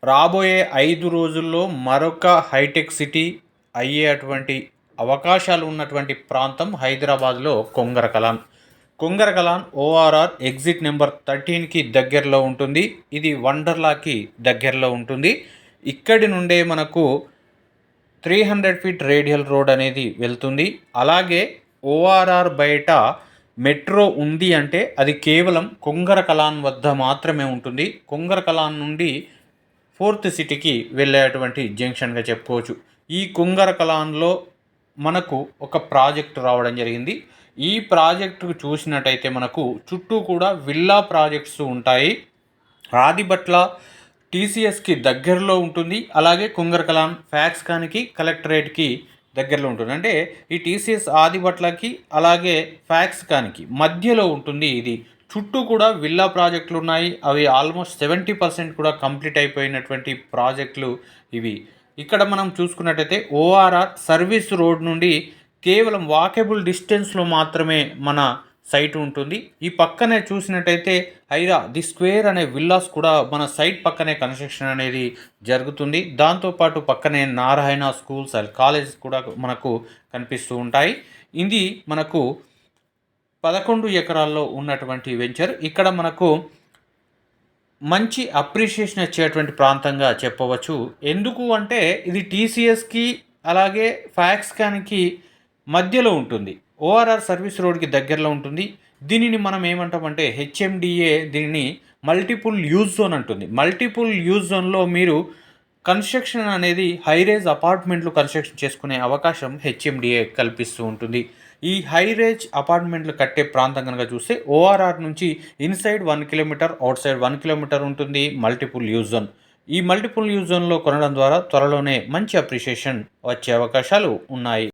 రాబోయే 5 రోజుల్లో మరొక హైటెక్ సిటీ అయ్యేటువంటి అవకాశాలు ఉన్నటువంటి ప్రాంతం హైదరాబాద్లో Kongarakalan. Kongarakalan ORR exit number 13కి దగ్గరలో ఉంటుంది. ఇది వండర్లాకి దగ్గరలో ఉంటుంది. ఇక్కడి నుండే మనకు 300 ఫీట్ రేడియల్ రోడ్ అనేది వెళ్తుంది. అలాగే ఓఆర్ఆర్ బయట మెట్రో ఉంది అంటే అది కేవలం కొంగరకలాన్ వద్ద మాత్రమే ఉంటుంది. కొంగరకలాన్ నుండి 4th సిటీకి వెళ్ళేటువంటి జంక్షన్గా చెప్పుకోవచ్చు. ఈ కొంగరకలాన్లో మనకు ఒక ప్రాజెక్టు రావడం జరిగింది. ఈ ప్రాజెక్టు చూసినట్టయితే మనకు చుట్టూ కూడా విల్లా ప్రాజెక్ట్స్ ఉంటాయి. ఆదిబట్ల టీసీఎస్కి దగ్గరలో ఉంటుంది. అలాగే కొంగరకలాన్ ఫ్యాక్స్కాన్కి కలెక్టరేట్కి దగ్గరలో ఉంటుంది. అంటే ఈ టీసీఎస్ ఆదిబట్లకి అలాగే ఫ్యాక్స్కాన్కి మధ్యలో ఉంటుంది. ఇది చుట్టూ కూడా విల్లా ప్రాజెక్టులు ఉన్నాయి. అవి ఆల్మోస్ట్ 70% కూడా కంప్లీట్ అయిపోయినటువంటి ప్రాజెక్టులు ఇవి. ఇక్కడ మనం చూసుకున్నట్టయితే ఓఆర్ఆర్ సర్వీస్ రోడ్ నుండి కేవలం వాకేబుల్ డిస్టెన్స్లో మాత్రమే మన సైట్ ఉంటుంది. ఈ పక్కనే చూసినట్టయితే ది స్క్వేర్ అనే విల్లాస్ కూడా మన సైట్ పక్కనే కన్స్ట్రక్షన్ అనేది జరుగుతుంది. దాంతోపాటు పక్కనే నారాయణ స్కూల్స్ అండ్ కాలేజెస్ కూడా మనకు కనిపిస్తూ ఉంటాయి. ఇది మనకు 11 ఎకరాల్లో ఉన్నటువంటి వెంచర్. ఇక్కడ మనకు మంచి అప్రిషియేషన్ ఇచ్చేటువంటి ప్రాంతంగా చెప్పవచ్చు. ఎందుకు అంటే ఇది టీసీఎస్కి అలాగే ఫ్యాక్స్కాన్కి మధ్యలో ఉంటుంది. ఓఆర్ఆర్ సర్వీస్ రోడ్కి దగ్గరలో ఉంటుంది. దీనిని మనం ఏమంటామంటే హెచ్ఎండిఏ దీనిని మల్టిపుల్ యూజ్ జోన్ అంటుంది. మల్టిపుల్ యూజ్ జోన్లో మీరు కన్స్ట్రక్షన్ అనేది హైరేజ్ అపార్ట్మెంట్లు కన్స్ట్రక్షన్ చేసుకునే అవకాశం హెచ్ఎండిఏ కల్పిస్తూ ఉంటుంది. ఈ హైరేజ్ అపార్ట్మెంట్లు కట్టే ప్రాంతం కనుక చూస్తే ఓఆర్ఆర్ నుంచి inside 1 kilometre, outside 1 kilometre ఉంటుంది మల్టిపుల్ యూజ్ జోన్. ఈ మల్టిపుల్ యూజ్ జోన్లో కొనడం ద్వారా త్వరలోనే మంచి అప్రిషియేషన్ వచ్చే అవకాశాలు ఉన్నాయి.